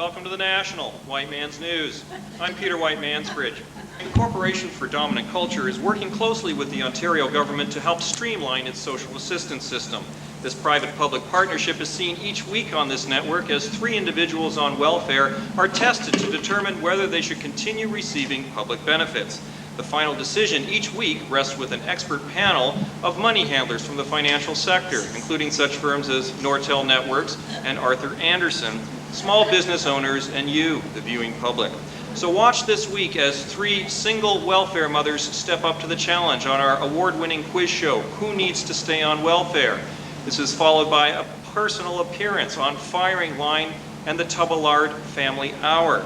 welcome to the National, White Man's News. I'm Peter White Mansbridge. Incorporation for Dominant Culture is working closely with the Ontario government to help streamline its social assistance system. This private-public partnership is seen each week on this network as 3 individuals on welfare are tested to determine whether they should continue receiving public benefits. The final decision each week rests with an expert panel of money handlers from the financial sector, including such firms as Nortel Networks and Arthur Andersen, small business owners, and you, the viewing public. So watch this week as 3 single welfare mothers step up to the challenge on our award-winning quiz show, Who Needs to Stay on Welfare? This is followed by a personal appearance on Firing Line and the Tubalard Family Hour.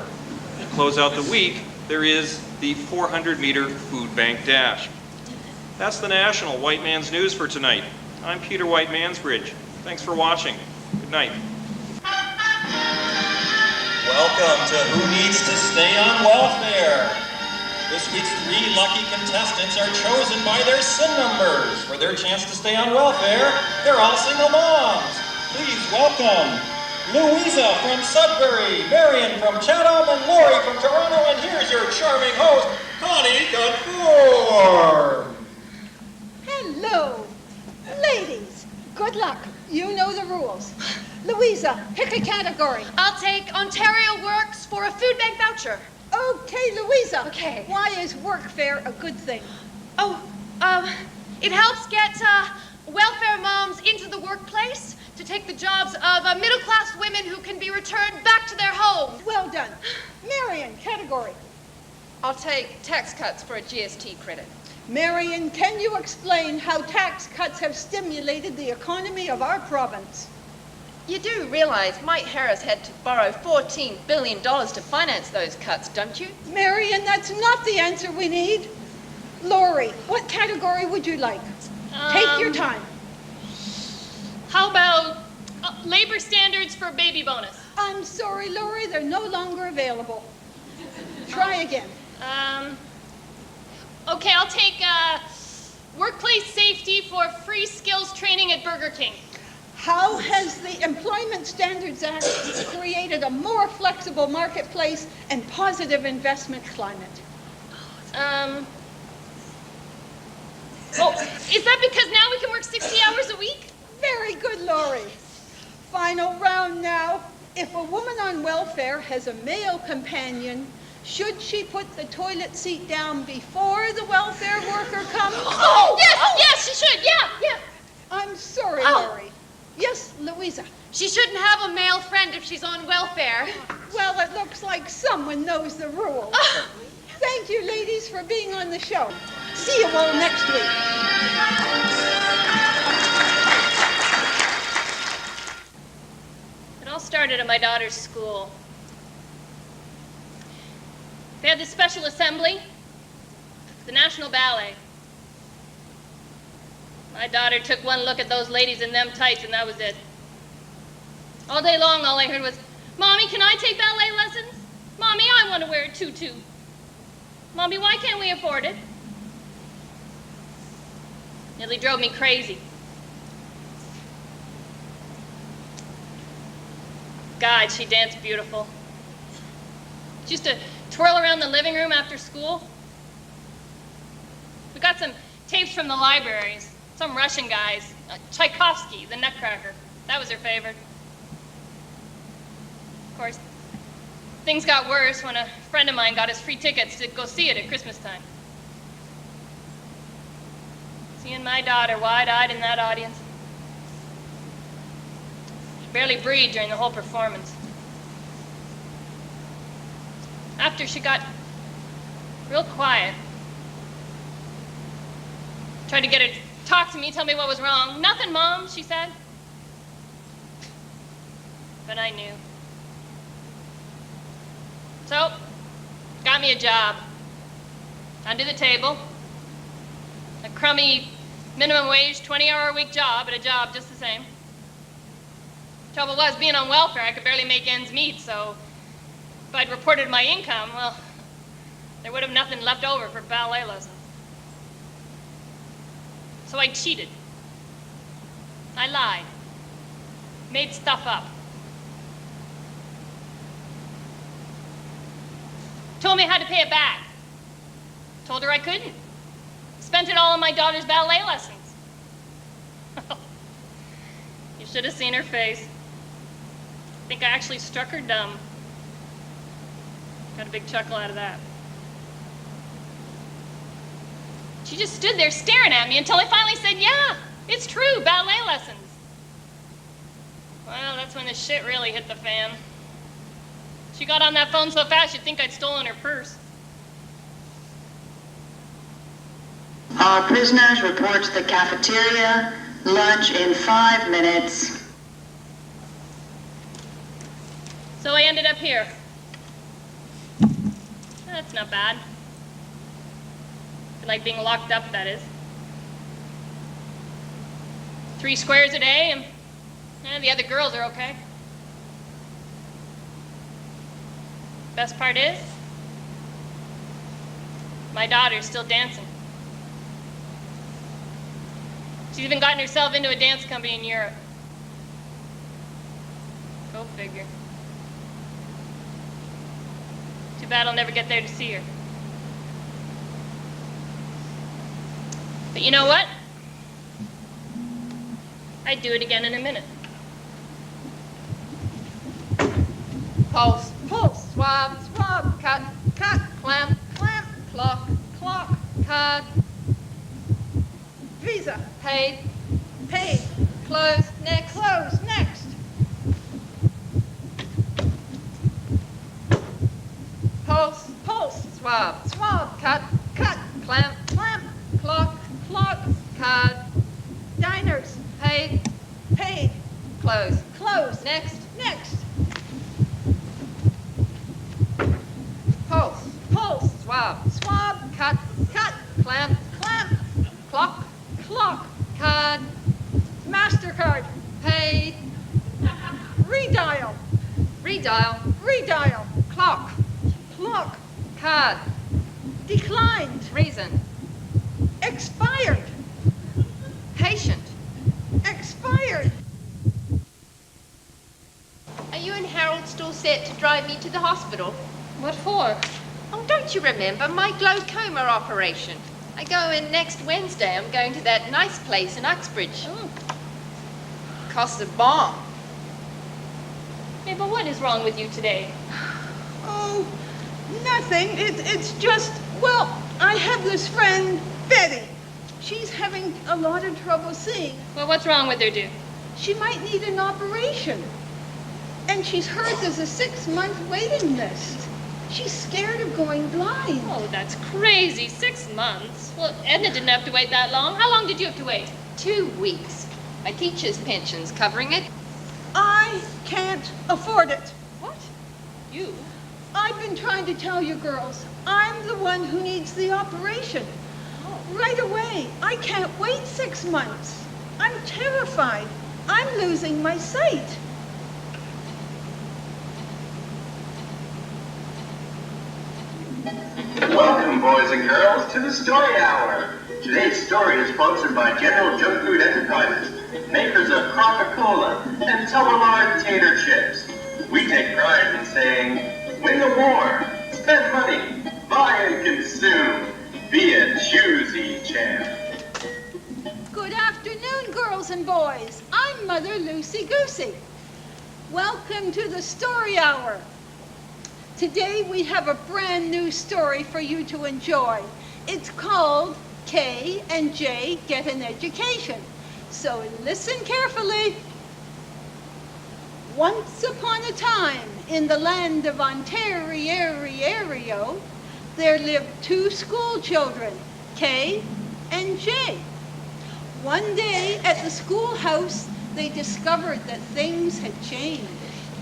To close out the week, there is the 400-meter food bank dash. That's the National White Man's News for tonight. I'm Peter White Mansbridge. Thanks for watching. Good night. Welcome to Who Needs to Stay on Welfare. This week's 3 lucky contestants are chosen by their SIN numbers. For their chance to stay on welfare, they're all single moms. Please welcome Louisa from Sudbury, Marion from Chatham, and Lori from Toronto. And here's your charming host, Connie Gunford. Hello. Ladies, good luck. You know the rules. Louisa, pick a category. I'll take Ontario Works for a food bank voucher. Okay, Louisa. Okay. Why is workfare a good thing? It helps get welfare moms into the workplace to take the jobs of middle-class women who can be returned back to their homes. Well done. Marion, category. I'll take tax cuts for a GST credit. Marion, can you explain how tax cuts have stimulated the economy of our province? You do realize Mike Harris had to borrow $14 billion to finance those cuts, don't you? Marion, that's not the answer we need. Lori, what category would you like? Take your time. How about labor standards for baby bonus? I'm sorry, Lori, they're no longer available. Try again. Okay, I'll take workplace safety for free skills training at Burger King. How has the Employment Standards Act created a more flexible marketplace and positive investment climate? Is that because now we can work 60 hours a week? Very good, Lori. Final round now. If a woman on welfare has a male companion, should she put the toilet seat down before the welfare worker comes? Yes, she should, yeah. I'm sorry, Lori. Yes, Louisa. She shouldn't have a male friend if she's on welfare. Well, it looks like someone knows the rules. Thank you, ladies, for being on the show. See you all next week. It all started at my daughter's school. They had this special assembly, the National Ballet. My daughter took one look at those ladies in them tights, and that was it. All day long, all I heard was, "Mommy, can I take ballet lessons? Mommy, I want to wear a tutu. Mommy, why can't we afford it?" Nearly drove me crazy. God, she danced beautiful. She used to twirl around the living room after school. We got some tapes from the libraries. Some Russian guys, Tchaikovsky, the Nutcracker. That was her favorite. Of course, things got worse when a friend of mine got us free tickets to go see it at Christmas time. Seeing my daughter wide-eyed in that audience. She barely breathed during the whole performance. After she got real quiet, tried to get her to talk to me, tell me what was wrong. "Nothing, Mom," she said. But I knew. So, got me a job. Under the table. A crummy minimum wage, 20-hour-a-week job, but a job just the same. Trouble was, being on welfare, I could barely make ends meet, so if I'd reported my income, well, there would have nothing left over for ballet lessons. So I cheated. I lied. Made stuff up. Told me I had to pay it back. Told her I couldn't. Spent it all on my daughter's ballet lessons. You should have seen her face. I think I actually struck her dumb. Got a big chuckle out of that. She just stood there staring at me until I finally said, yeah, it's true, ballet lessons. Well, that's when the shit really hit the fan. She got on that phone so fast you'd think I'd stolen her purse. All prisoners report to the cafeteria. Lunch in 5 minutes. So I ended up here. That's not bad. Like being locked up, that is. 3 squares a day, and the other girls are okay. Best part is, my daughter's still dancing. She's even gotten herself into a dance company in Europe. Go figure. Too bad I'll never get there to see her. But you know what? I'd do it again in a minute. Pulse, pulse, swab, swab, cut, cut, clamp, clamp, clock, clock, card, Visa. paid, Paid. close, next, Close. Next. pulse, Pulse. swab, Swab. cut, Cut. clamp, Clamp. clock, Clock. card, Diners. paid, Paid. close, Close. next, Next. pulse, Pulse. swab, Swab. cut, Cut. clamp, Clamp. clock, Clock. card, MasterCard. paid, Redial. redial, Redial. clock, Clock. card, Declined. reason, Expired. patient. Expired. Are you and Harold still set to drive me to the hospital? What for? Oh, don't you remember my glaucoma operation? I go in next Wednesday. I'm going to that nice place in Uxbridge. Oh. Costs a bomb. Hey, but what is wrong with you today? Oh, nothing. It's just, well, I have this friend, Betty. She's having a lot of trouble seeing. Well, what's wrong with her, dear? She might need an operation. And she's heard there's a 6-month waiting list. She's scared of going blind. Oh, that's crazy. 6 months. Well, Edna didn't have to wait that long. How long did you have to wait? 2 weeks. My teacher's pension's covering it. I can't afford it. What? You? I've been trying to tell you girls, I'm the one who needs the operation. Right away. I can't wait 6 months. I'm terrified. I'm losing my sight. Welcome, boys and girls, to the Story Hour. Today's story is sponsored by General Junk Food Enterprises, makers of Coca-Cola and Tubalard Tater Chips. We take pride in saying, win the war, spend money, buy and consume, be a choosy champ. Good afternoon, girls and boys. I'm Mother Lucy Goosey. Welcome to the Story Hour. Today we have a brand new story for you to enjoy. It's called Kay and Jay Get an Education. So listen carefully. Once upon a time, in the land of Ontario, there lived 2 school children, Kay and Jay. One day at the schoolhouse, they discovered that things had changed.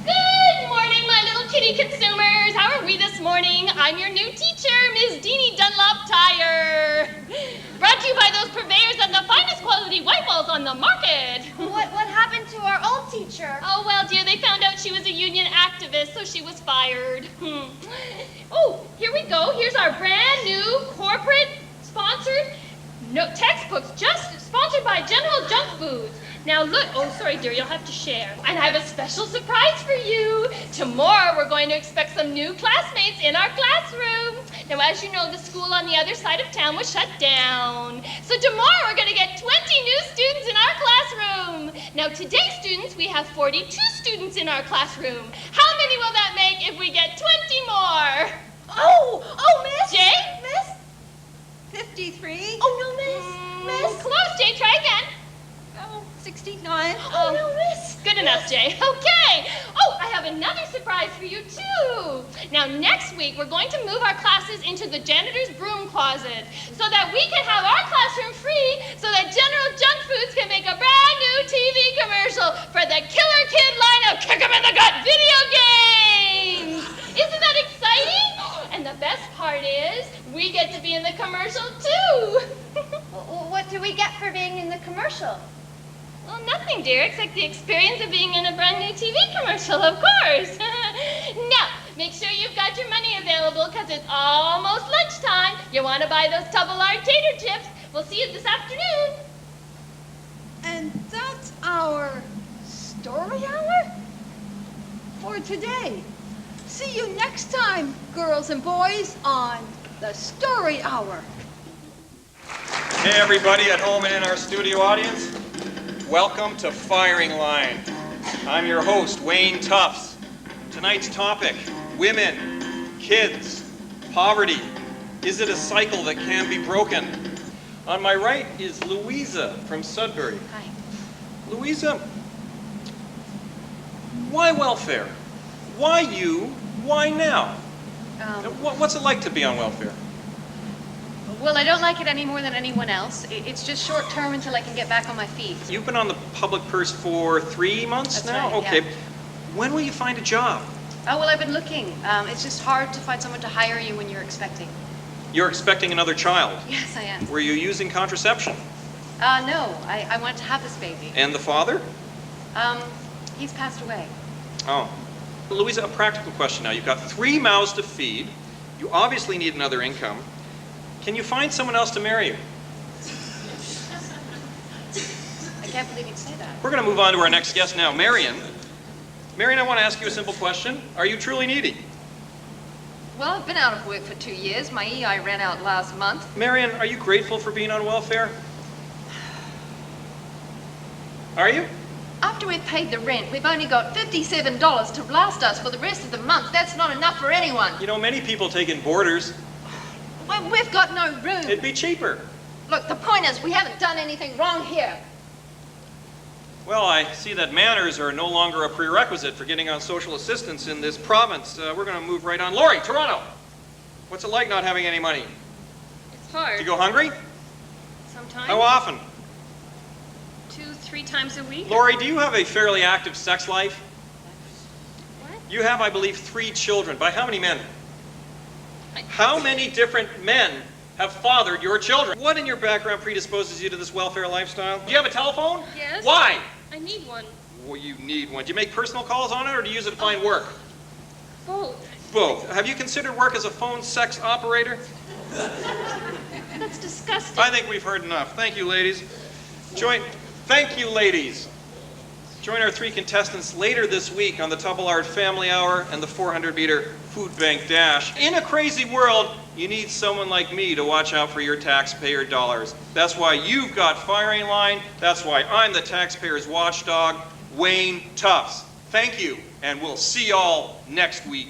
Good morning, my little kitty consumers. How are we this morning? I'm your new teacher, Ms. Deanie Dunlop Tire. Brought to you by those purveyors of the finest quality white walls on the market. What happened to our old teacher? Oh, well, dear, they found out she was a union activist, so she was fired. Oh, here we go. Here's our brand new corporate sponsored textbooks, just sponsored by General Junk Foods. Now look, oh sorry dear, you'll have to share. And I have a special surprise for you. Tomorrow we're going to expect some new classmates in our classroom. Now as you know, the school on the other side of town was shut down. So tomorrow we're going to get 20 new students in our classroom. Now today, students, we have 42 students in our classroom. How many will that make if we get 20 more? Oh, miss. Jay? Miss? 53. Oh no, miss. Close, Jay, try again. Oh, 69. Oh, no, miss. Good enough, Jay. Okay. Oh, I have another surprise for you, too. Now, next week, we're going to move our classes into the janitor's broom closet so that we can have our classroom free so that General Junk Foods can make a brand new TV commercial for the Killer Kid line of Kick 'em in the Gut video games. Isn't that exciting? And the best part is we get to be in the commercial, too. What do we get for being in the commercial? Well, nothing, dear, except the experience of being in a brand new TV commercial, of course. Now, make sure you've got your money available because it's almost lunchtime. You want to buy those Tubalard tater chips. We'll see you this afternoon. And that's our story hour for today. See you next time, girls and boys, on the Story Hour. Hey everybody at home and in our studio audience. Welcome to Firing Line. I'm your host, Wayne Tufts. Tonight's topic, women, kids, poverty. Is it a cycle that can be broken? On my right is Louisa from Sudbury. Hi. Louisa, why welfare? Why you? Why now? What's it like to be on welfare? Well, I don't like it any more than anyone else. It's just short term until I can get back on my feet. You've been on the public purse for 3 months That's now? right, Okay. yeah. When will you find a job? Oh, well, I've been looking. It's just hard to find someone to hire you when you're expecting. You're expecting another child. Yes, I am. Were you using contraception? No, I wanted to have this baby. And the father? He's passed away. Oh. Louisa, a practical question now. You've got 3 mouths to feed. You obviously need another income. Can you find someone else to marry you? I can't believe you'd say that. We're going to move on to our next guest now, Marion. Marion, I want to ask you a simple question. Are you truly needy? Well, I've been out of work for 2 years. My EI ran out last month. Marion, are you grateful for being on welfare? Are you? After we've paid the rent, we've only got $57 to last us for the rest of the month. That's not enough for anyone. You know, many people take in boarders. Well, we've got no room. It'd be cheaper. Look, the point is we haven't done anything wrong here. Well, I see that manners are no longer a prerequisite for getting on social assistance in this province. We're going to move right on. Lori, Toronto. What's it like not having any money? It's hard. Do you go hungry? Sometimes. How often? 2-3 times a week. Lori, do you have a fairly active sex life? What? You have, I believe, 3 children. By how many men? How many different men have fathered your children? What in your background predisposes you to this welfare lifestyle? Do you have a telephone? Yes. Why? I need one. Well, you need one. Do you make personal calls on it, or do you use it to find work? Both. Both. Have you considered work as a phone sex operator? That's disgusting. I think we've heard enough. Thank you, ladies. Thank you, ladies. Join our 3 contestants later this week on the Tubalard Family Hour and the 400-meter Food Bank Dash. In a crazy world, you need someone like me to watch out for your taxpayer dollars. That's why you've got Firing Line. That's why I'm the taxpayer's watchdog, Wayne Tufts. Thank you, and we'll see y'all next week.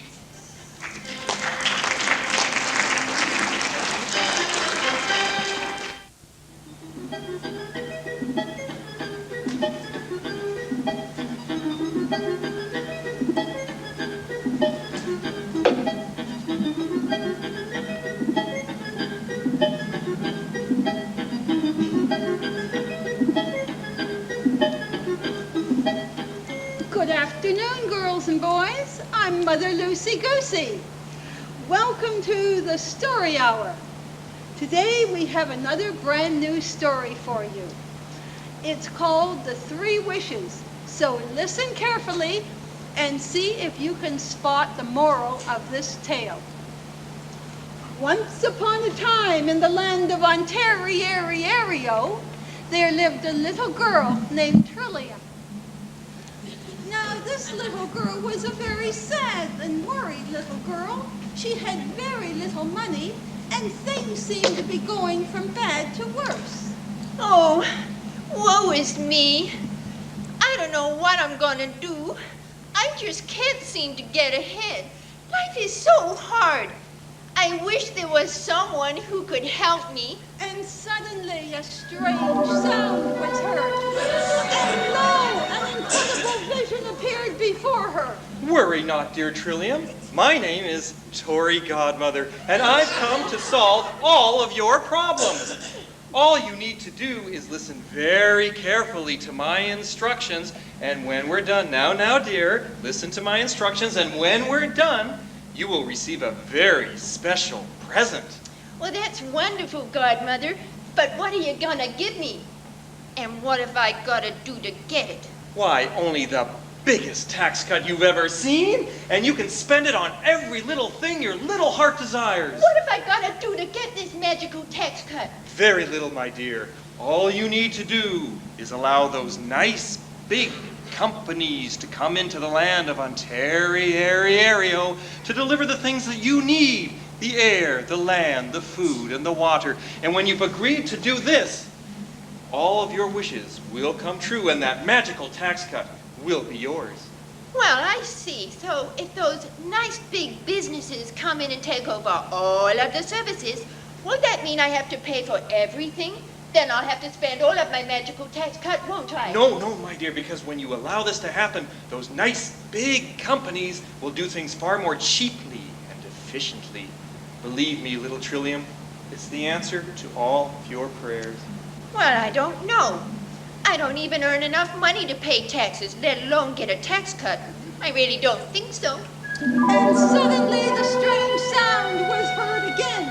Good afternoon, girls and boys. I'm Mother Lucy Goosey. Welcome to the Story Hour. Today we have another brand new story for you. It's called The 3 Wishes. So listen carefully and see if you can spot the moral of this tale. Once upon a time in the land of Ontario, there lived a little girl named Trillium. Now, this little girl was a very sad and worried little girl. She had very little money, and things seemed to be going from bad to worse. Oh, woe is me. I don't know what I'm gonna do. I just can't seem to get ahead. Life is so hard. I wish there was someone who could help me. And suddenly a strange sound was heard. And lo, an incredible vision appeared before her. Worry not, dear Trillium. My name is Tory Godmother, and I've come to solve all of your problems. All you need to do is listen very carefully to my instructions, and when we're done, now, dear, listen to my instructions, and when we're done, you will receive a very special present. Well, that's wonderful, Godmother, but what are you gonna give me? And what have I gotta do to get it? Why, only the biggest tax cut you've ever seen, and you can spend it on every little thing your little heart desires. What have I gotta do to get this magical tax cut? Very little, my dear. All you need to do is allow those nice, big companies to come into the land of Ontario to deliver the things that you need: the air, the land, the food, and the water. And when you've agreed to do this, all of your wishes will come true, and that magical tax cut will be yours. Well, I see. So if those nice big businesses come in and take over all of the services, will that mean I have to pay for everything? Then I'll have to spend all of my magical tax cut, won't I? No, my dear, because when you allow this to happen, those nice big companies will do things far more cheaply and efficiently. Believe me, little Trillium, it's the answer to all of your prayers. Well, I don't know. I don't even earn enough money to pay taxes, let alone get a tax cut. I really don't think so. And suddenly the strange sound was heard again.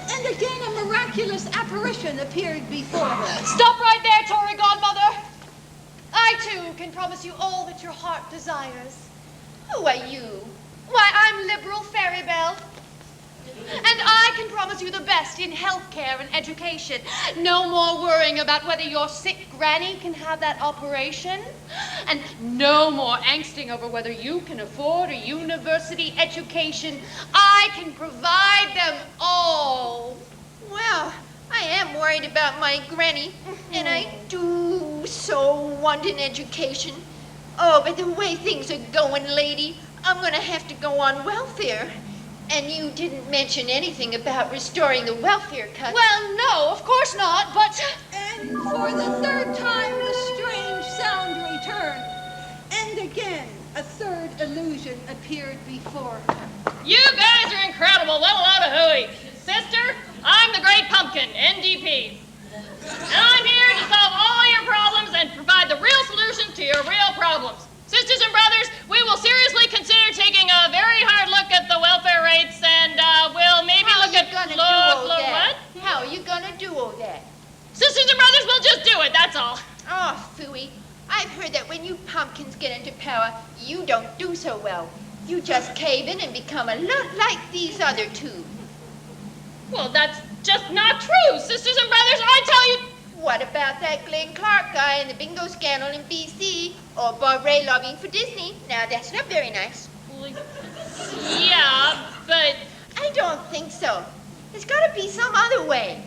And again a miraculous apparition appeared before her. Stop right there, Tory Godmother. I, too, can promise you all that your heart desires. Who are you? Why, I'm Liberal Fairy Belle. And I can promise you the best in healthcare and education. No more worrying about whether your sick granny can have that operation. And no more angsting over whether you can afford a university education. I can provide them all. Well, I am worried about my granny, and I do so want an education. Oh, but the way things are going, lady, I'm gonna have to go on welfare. And you didn't mention anything about restoring the welfare cut. Well, no, of course not, but... And for the third time the strange sound returned. And again a third illusion appeared before her. You guys are incredible. What a load of hooey. Sister, I'm the Great Pumpkin, NDP. And I'm here to solve all your problems and provide the real solution to your real problems. Sisters and brothers, we will seriously consider taking a very hard look at the welfare rates, and we'll maybe look at what? How are you gonna do all that? Sisters and brothers, we'll just do it, that's all. Oh, phooey. I've heard that when you pumpkins get into power, you don't do so well. You just cave in and become a lot like these other two. Well, that's just not true, sisters and brothers. I tell you... What about that Glenn Clark guy and the bingo scandal in BC? Or Bob Ray lobbying for Disney? Now, that's not very nice. Yeah, but... I don't think so. There's gotta be some other way.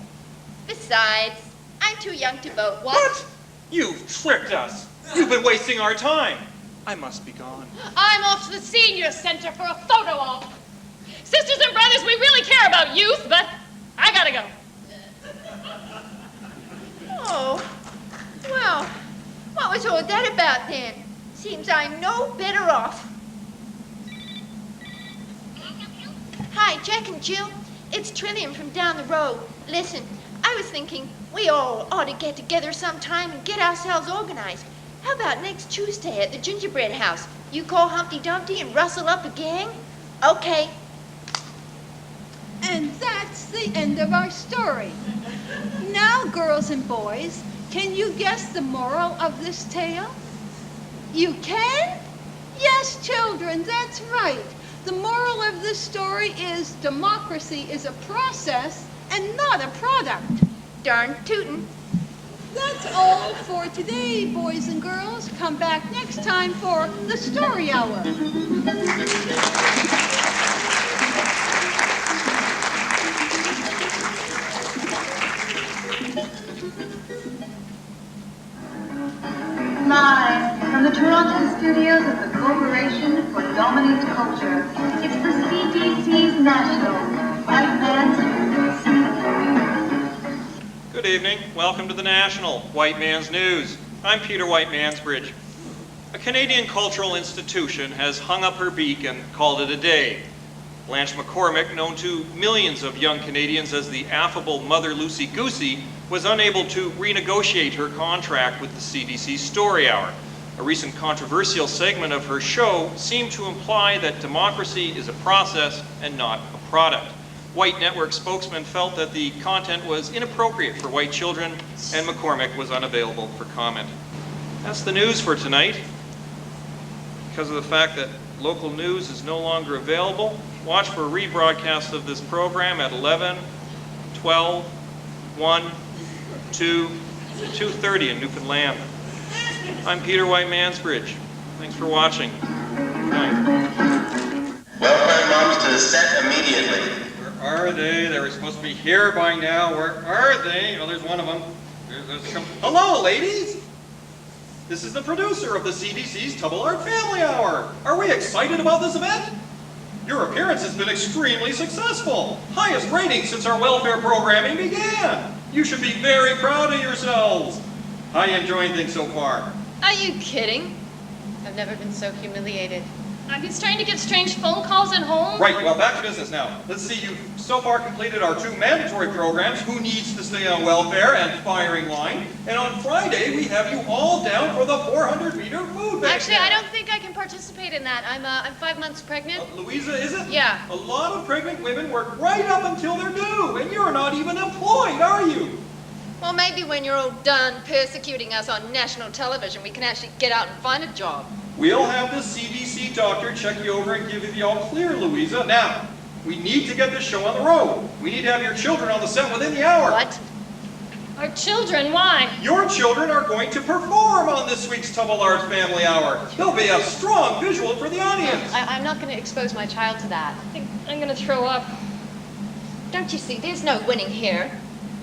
Besides, I'm too young to vote. What? You've tricked us. You've been wasting our time. I must be gone. I'm off to the senior center for a photo op. Sisters and brothers, we really care about youth, but I gotta go. Oh, well, what was all that about then? Seems I'm no better off. Hi, Jack and Jill. It's Trillium from down the road. Listen, I was thinking we all ought to get together sometime and get ourselves organized. How about next Tuesday at the Gingerbread House? You call Humpty Dumpty and rustle up a gang? Okay. And that's the end of our story. Now, girls and boys, can you guess the moral of this tale? You can? Yes, children, that's right. The moral of this story is democracy is a process and not a product. Darn tootin'. That's all for today, boys and girls. Come back next time for the Story Hour. Live from the Toronto studios of the Corporation for Dominant Culture, it's the CDC's National White Man's News. Good evening. Welcome to the National White Man's News. I'm Peter White Mansbridge. A Canadian cultural institution has hung up her beak and called it a day. Blanche McCormick, known to millions of young Canadians as the affable Mother Lucy Goosey, was unable to renegotiate her contract with the CDC Story Hour. A recent controversial segment of her show seemed to imply that democracy is a process and not a product. White Network spokesman felt that the content was inappropriate for white children, and McCormick was unavailable for comment. That's the news for tonight. Because of the fact that local news is no longer available, watch for a rebroadcast of this program at 11, 12, 1, 2, 2:30 in Newfoundland. I'm Peter White Mansbridge. Thanks for watching. Good night. Welfare moms to the set immediately. Where are they? They were supposed to be here by now. Where are they? Oh, there's one of them. Hello, ladies! This is the producer of the CDC's Tubalard Family Hour. Are we excited about this event? Your appearance has been extremely successful. Highest rating since our welfare programming began. You should be very proud of yourselves. How are you enjoying things so far? Are you kidding? I've never been so humiliated. I'm just trying to get strange phone calls at home. Right, well, back to business now. Let's see, you've so far completed our 2 mandatory programs, Who Needs to Stay on Welfare and Firing Line. And on Friday, we have you all down for the 400-meter food bank. Actually, I don't think I can participate in that. I'm 5 months pregnant. Louisa, is it? Yeah. A lot of pregnant women work right up until they're due, and you're not even employed, are you? Well, maybe when you're all done persecuting us on national television, we can actually get out and find a job. We'll have the CDC doctor check you over and give you the all clear, Louisa. Now, we need to get this show on the road. We need to have your children on the set within the hour. What? Our children, why? Your children are going to perform on this week's Tubalard Family Hour. There'll be a strong visual for the audience. I'm not going to expose my child to that. I think I'm gonna throw up. Don't you see? There's no winning here.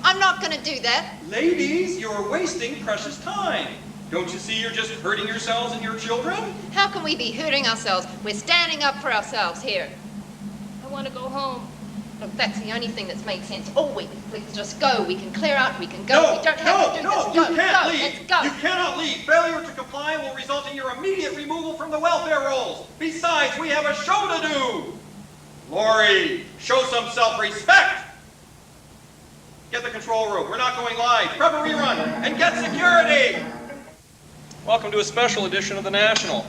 I'm not going to do that. Ladies, you're wasting precious time. Don't you see you're just hurting yourselves and your children? How can we be hurting ourselves? We're standing up for ourselves here. I want to go home. Look, that's the only thing that's made sense. Oh, we can just go. We can clear out. We can go. No, we don't have to do no, this. you Go, can't go, leave. Let's go. You cannot leave. Failure to comply will result in your immediate removal from the welfare rolls. Besides, we have a show to do. Lori, show some self-respect. Get the control room. We're not going live. Prep a rerun and get security. Welcome to a special edition of The National.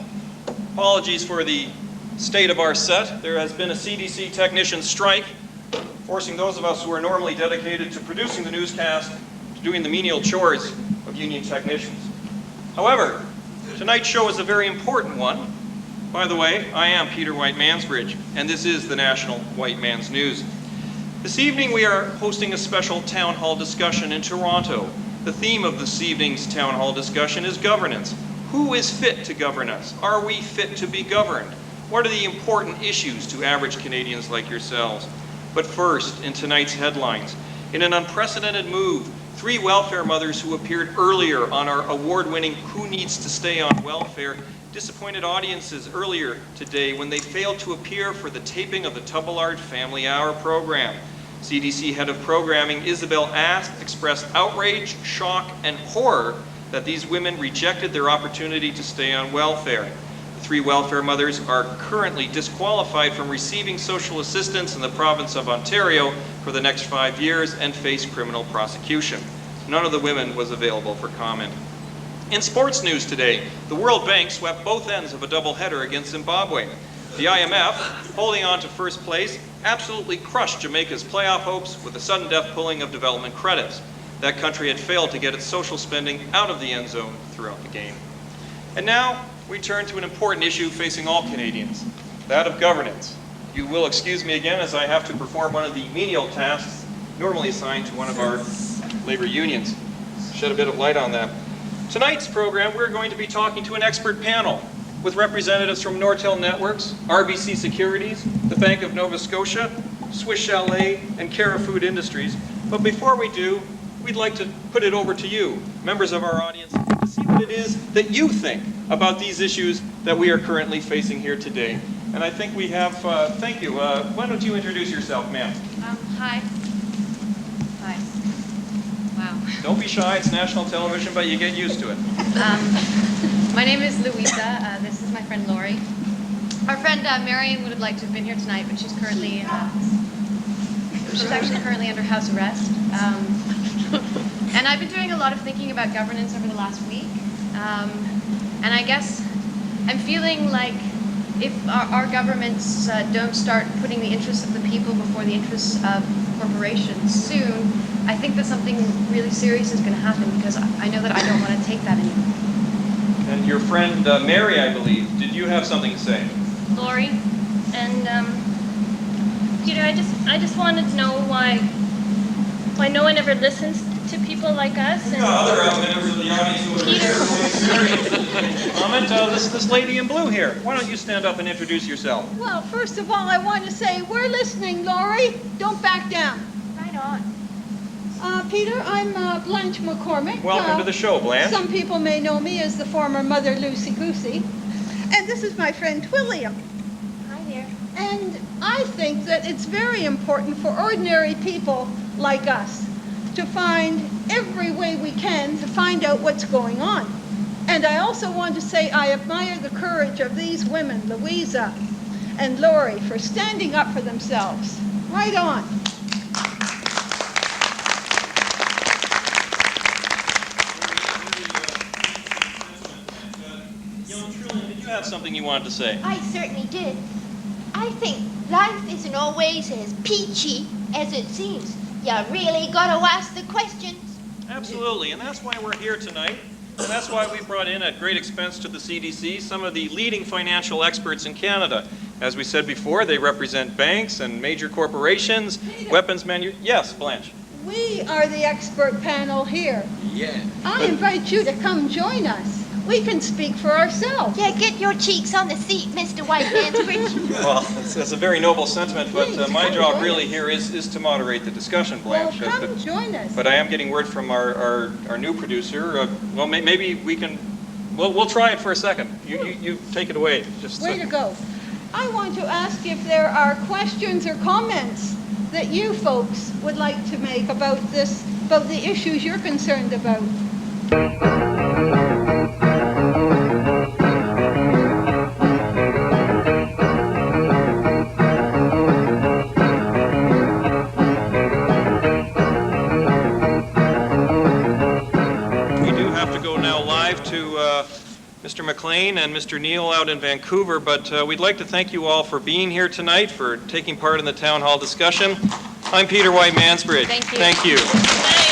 Apologies for the state of our set. There has been a CDC technician strike, forcing those of us who are normally dedicated to producing the newscast to doing the menial chores of union technicians. However, tonight's show is a very important one. By the way, I am Peter White Mansbridge, and this is the National White Man's News. This evening we are hosting a special town hall discussion in Toronto. The theme of this evening's town hall discussion is governance. Who is fit to govern us? Are we fit to be governed? What are the important issues to average Canadians like yourselves? But first, in tonight's headlines, in an unprecedented move, 3 welfare mothers who appeared earlier on our award-winning Who Needs to Stay on Welfare disappointed audiences earlier today when they failed to appear for the taping of the Tubalard Family Hour program. CDC Head of Programming Isabel Ast expressed outrage, shock, and horror that these women rejected their opportunity to stay on welfare. The 3 welfare mothers are currently disqualified from receiving social assistance in the province of Ontario for the next 5 years and face criminal prosecution. None of the women was available for comment. In sports news today, the World Bank swept both ends of a doubleheader against Zimbabwe. The IMF, holding on to first place, absolutely crushed Jamaica's playoff hopes with the sudden death pulling of development credits. That country had failed to get its social spending out of the end zone throughout the game. And now, we turn to an important issue facing all Canadians, that of governance. You will excuse me again as I have to perform one of the menial tasks normally assigned to one of our labor unions. shed a bit of light on that. Tonight's program, we're going to be talking to an expert panel with representatives from Nortel Networks, RBC Securities, the Bank of Nova Scotia, Swiss Chalet, and Cara Food Industries. But before we do, we'd like to put it over to you, members of our audience, to see what it is that you think about these issues that we are currently facing here today. And I think we have, thank you. Why don't you introduce yourself, ma'am? Hi. Hi. Wow. Don't be shy, it's national television, but you get used to it. My name is Louisa. This is my friend Lori. Our friend Marion would have liked to have been here tonight, but she's currently, she's actually currently under house arrest. And I've been doing a lot of thinking about governance over the last week. And I guess I'm feeling like if our governments don't start putting the interests of the people before the interests of corporations soon, I think that something really serious is going to happen, because I know that I don't want to take that anymore. And your friend Mary, I believe, did you have something to say? Lori, and Peter, I just wanted to know why no one ever listens to people like us. And Other members of the audience who would comment. This lady in blue here. Why don't you stand up and introduce yourself? Well, first of all, I want to say we're listening, Lori. Don't back down. Right on. Peter, I'm Blanche McCormick. Welcome to the show, Blanche. Some people may know me as the former Mother Lucy Goosey. And this is my friend Twilliam. Hi there. And I think that it's very important for ordinary people like us to find every way we can to find out what's going on. And I also want to say I admire the courage of these women, Louisa and Lori, for standing up for themselves. Right on. Young Trillian, did you have something you wanted to say? I certainly did. I think life isn't always as peachy as it seems. You really gotta ask the questions. Absolutely, and that's why we're here tonight. And that's why we brought in, at great expense to the CDC, some of the leading financial experts in Canada. As we said before, they represent banks and major corporations, weapons Yes, Blanche. We are the expert panel here. Yeah. I invite you to come join us. We can speak for ourselves. Yeah, get your cheeks on the seat, Mr. White Mansbridge. Well, that's a very noble sentiment, but my Please, job come really join here is to moderate the discussion, Well, Blanche. come join us. But I am getting word from our new producer. Well, maybe we can. We'll try it for a second. You take it away. Just Way to go. I want to ask if there are questions or comments that you folks would like to make about the issues you're concerned about. Mr. McLean and Mr. Neal out in Vancouver, but we'd like to thank you all for being here tonight, for taking part in the town hall discussion. I'm Peter White Mansbridge. Thank you. Thank you.